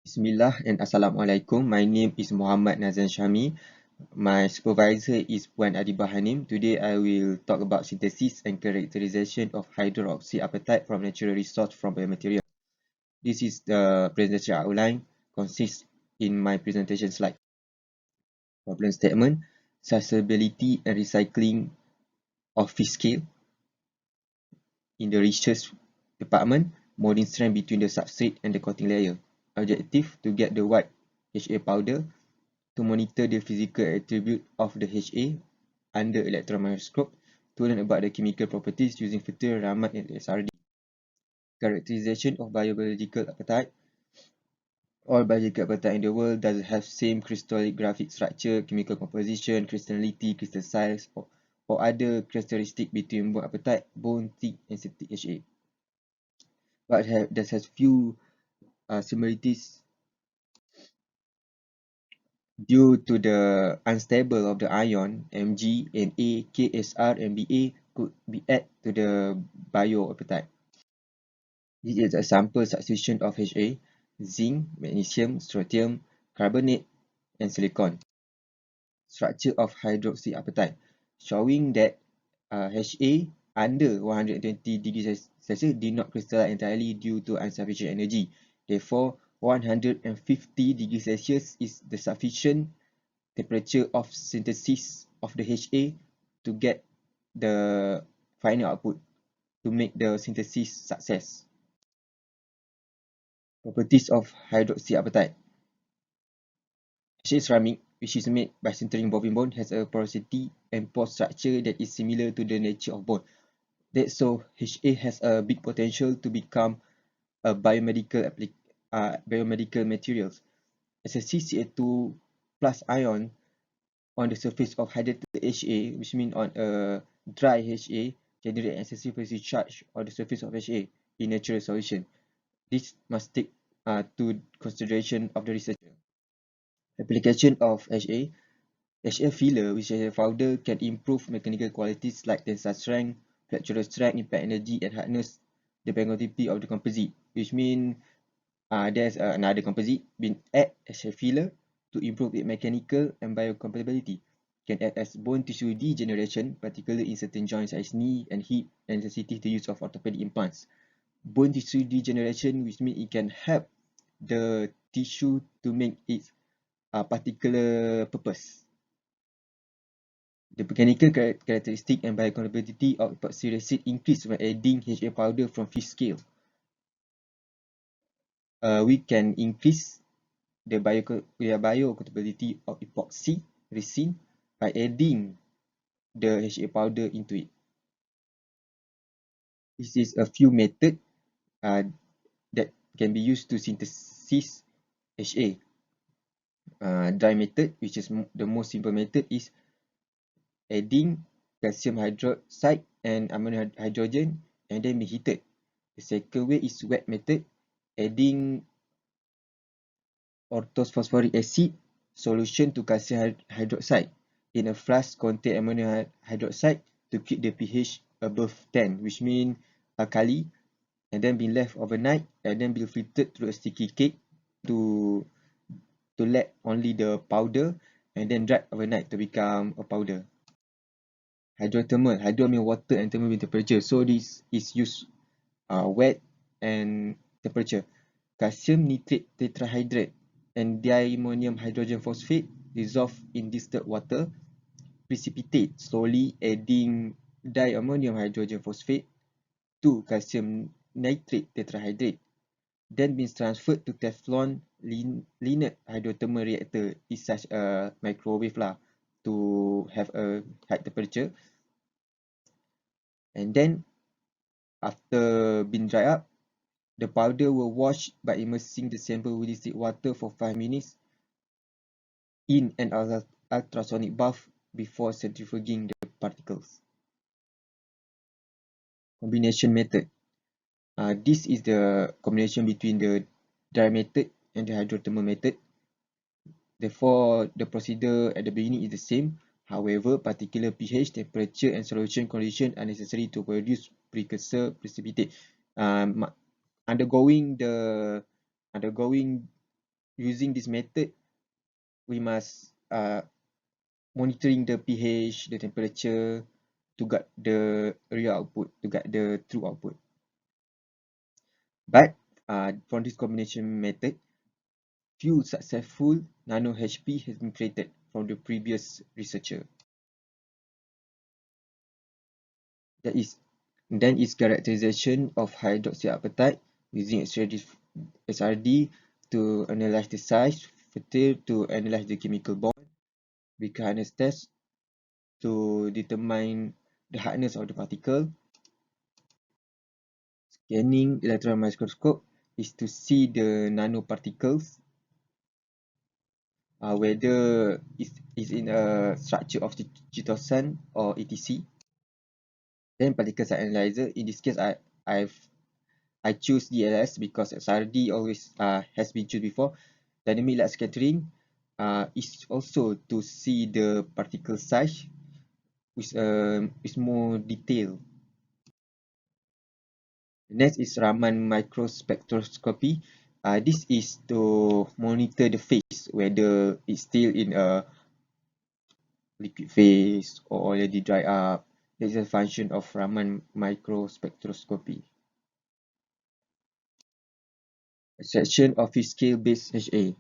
Bismillah and Assalamualaikum. My name is Muhammad Nazan Shami. My supervisor is Puan Adibah Hanim. Today I will talk about synthesis and characterization of hydroxyapatite from natural resource from biomaterial. This is the presentation outline, consists in my presentation slide. Problem statement, sustainability and recycling of fish scale. In the research department, molding strength between the substrate and the coating layer. Objective, to get the white HA powder, to monitor the physical attribute of the HA under electron microscope, to learn about the chemical properties using filter Raman and SRD. Characterization of biological apatite. All biological apatite in the world does have same crystallographic structure, chemical composition, crystallinity, crystal size, or other characteristic between bone apatite, bone thick, and synthetic HA. But that has few similarities due to the unstable of the ion Mg and A, KSR and Ba could be added to the bioapatite. This is a sample substitution of Ha, zinc, magnesium, strontium, carbonate, and silicon. Structure of hydroxyapatite, showing that Ha under 120 degrees Celsius did not crystallize entirely due to insufficient energy. Therefore, 150 degrees Celsius is the sufficient temperature of synthesis of the Ha to get the final output to make the synthesis success. Properties of hydroxyapatite. Ha ceramic, which is made by sintering bovine bone, has a porosity and pore structure that is similar to the nature of bone. That's so Ha has a big potential to become a biomedical materials. As a CCA2 plus ion on the surface of hydrated Ha, which means on a dry Ha, generate excessive positive charge on the surface of Ha in natural solution. This must take to consideration of the researcher. Application of Ha. Ha filler, which is a powder, can improve mechanical qualities like tensile strength, flexural strength, impact energy, and hardness, depending on the quality of the composite. Which means there's another composite being added as a filler to improve its mechanical and biocompatibility. Can act as bone tissue degeneration, particularly in certain joints such as knee and hip, and sensitive to use of orthopedic implants. Bone tissue degeneration, which means it can help the tissue to make its particular purpose. The mechanical characteristic and biocompatibility of epoxy resin increase when adding HA powder from fish scale. We can increase the biocompatibility of epoxy resin by adding the HA powder into it. This is a few methods that can be used to synthesize HA. Dry method, which is the most simple method, is adding calcium hydroxide and ammonium hydrogen and then be heated. The second way is wet method, adding orthophosphoric acid solution to calcium hydroxide in a flask contain ammonium hydroxide to keep the pH above 10, which means alkali, and then be left overnight and then be filtered through a sticky cake to let only the powder and then dried overnight to become a powder. Hydrothermal, hydro means water and thermal means temperature, so this is used wet and temperature. Calcium nitrate tetrahydrate and diammonium hydrogen phosphate dissolved in distilled water precipitate, slowly adding diammonium hydrogen phosphate to calcium nitrate tetrahydrate, then being transferred to Teflon Lennard hydrothermal reactor. Is such a microwave lah to have a high temperature, and then after being dried up, the powder will wash by immersing the sample with distilled water for 5 minutes in an ultrasonic bath before centrifuging the particles. Combination method. This is the combination between the dry method and the hydrothermal method. Therefore, the procedure at the beginning is the same. However, particular pH, temperature, and solution condition are necessary to produce precursor precipitate. Undergoing using this method, we must monitoring the pH, the temperature to get the real output, to get the true output. But from this combination method, few successful nano HP has been created from the previous researcher. That is, then its characterization of hydroxyapatite using SRD to analyze the size, FATIR to analyze the chemical bond, Weak hardness test to determine the hardness of the particle. Scanning electron microscope is to see the nanoparticles, whether it's in a structure of the chitosan or ETC. Then particle size analyzer. In this case, I choose DLS because SRD always has been chosen before. Dynamic light scattering is also to see the particle size with is more detailed. Next is Raman microspectroscopy. This is to monitor the phase, whether it's still in a liquid phase or already dry up. This is a function of Raman microspectroscopy. Extraction of fish scale based HA.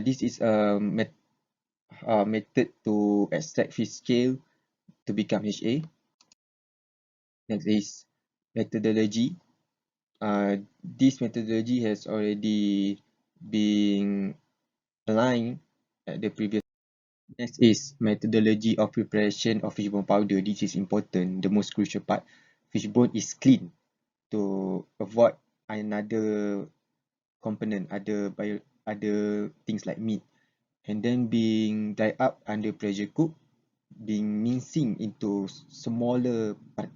This is a method to extract fish scale to become HA. Next is methodology. This methodology has already been aligned at the previous. Next is methodology of preparation of fishbone powder. This is important, the most crucial part. Fishbone is clean to avoid another component, other things like meat, and then being dried up under pressure cook, being mincing into smaller part,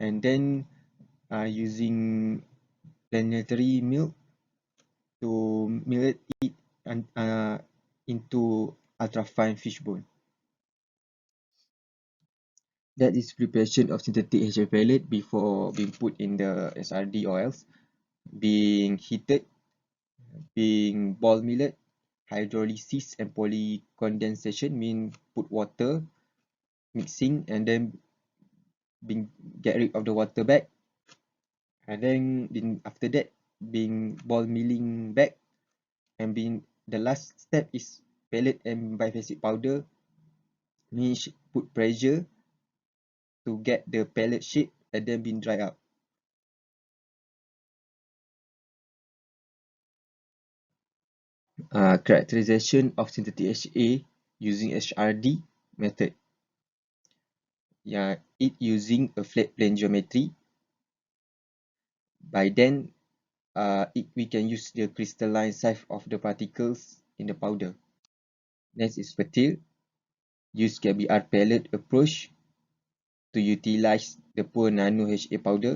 and then using planetary milk to mill it into ultrafine fishbone. That is preparation of synthetic HA pellet before being put in the SRD oils, being heated, being ball milled, hydrolysis and polycondensation mean put water, mixing, and then being get rid of the water back, and then after that being ball milling back, and being the last step is pellet and biphasic powder, means put pressure to get the pellet shape and then being dried up. Characterization of synthetic HA using HRD method. Yeah, it using a flat plane geometry. By then, we can use the crystalline size of the particles in the powder. Next is FATIR. Use KBR pellet approach to utilize the poor nano HA powder.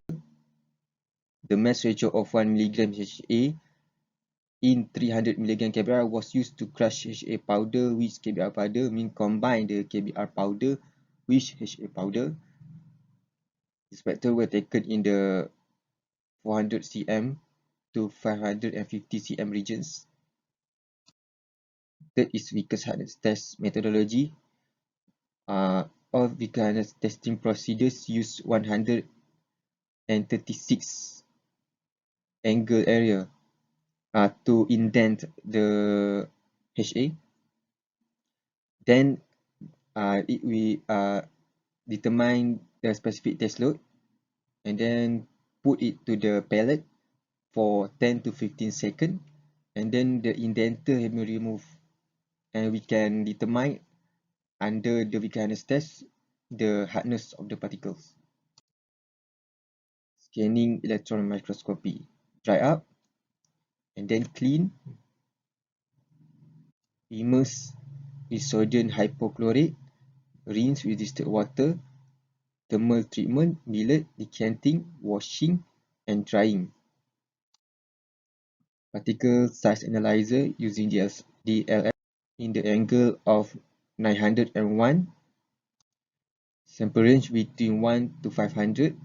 The mass ratio of 1 mg HA in 300 mg KBR was used to crush HA powder with KBR powder, mean combine the KBR powder with HA powder. The spectra were taken in the 400 cm to 550 cm regions. Third is Vickers hardness test methodology. All Vickers hardness testing procedures use 136 angle area to indent the HA. Then we determine the specific test load and then put it to the pellet for 10 to 15 seconds, and then the indenter will be removed, and we can determine under the Vickers hardness test the hardness of the particles. Scanning electron microscopy. Dry up and then clean. Immerse with sodium hypochlorite. Rinse with distilled water. Thermal treatment, billet, decanting, washing, and drying. Particle size analyzer using DLS in the angle of 901. Sample range between 1 to 500.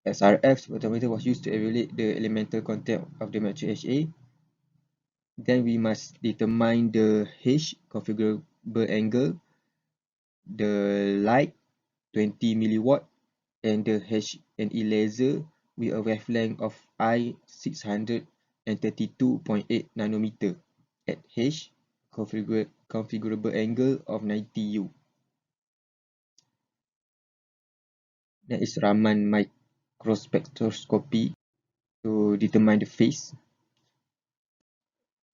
SRF spectrometer was used to evaluate the elemental content of the matrix HA. Then we must determine the H configurable angle, the light 20 milliwatt, and the H&E laser with a wavelength of I 632.8 nanometer at H configurable angle of 90U. That is Raman microspectroscopy to determine the phase.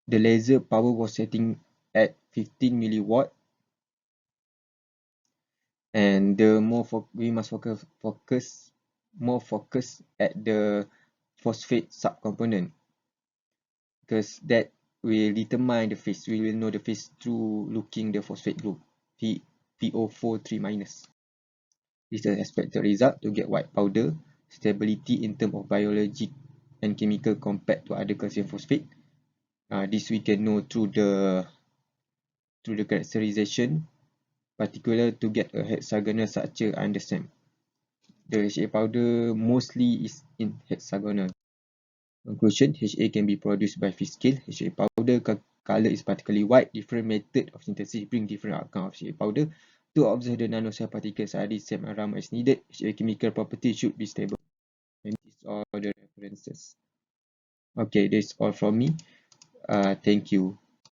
The laser power was setting at 15 milliwatt, and we must focus at the phosphate subcomponent, because that will determine the phase. We will know the phase through looking the phosphate group PO43 minus. This is the expected result to get white powder. Stability in terms of biology and chemical compared to other calcium phosphate. This we can know through the characterization, particular to get a hexagonal structure. Understand the HA powder mostly is in hexagonal. Conclusion: HA can be produced by fish scale. HA powder color is particularly white. Different method of synthesis bring different outcome of HA powder. To observe the nanocell particles are the same around as needed. HA chemical property should be stable. And these are the references. Okay, that's all from me. Thank you.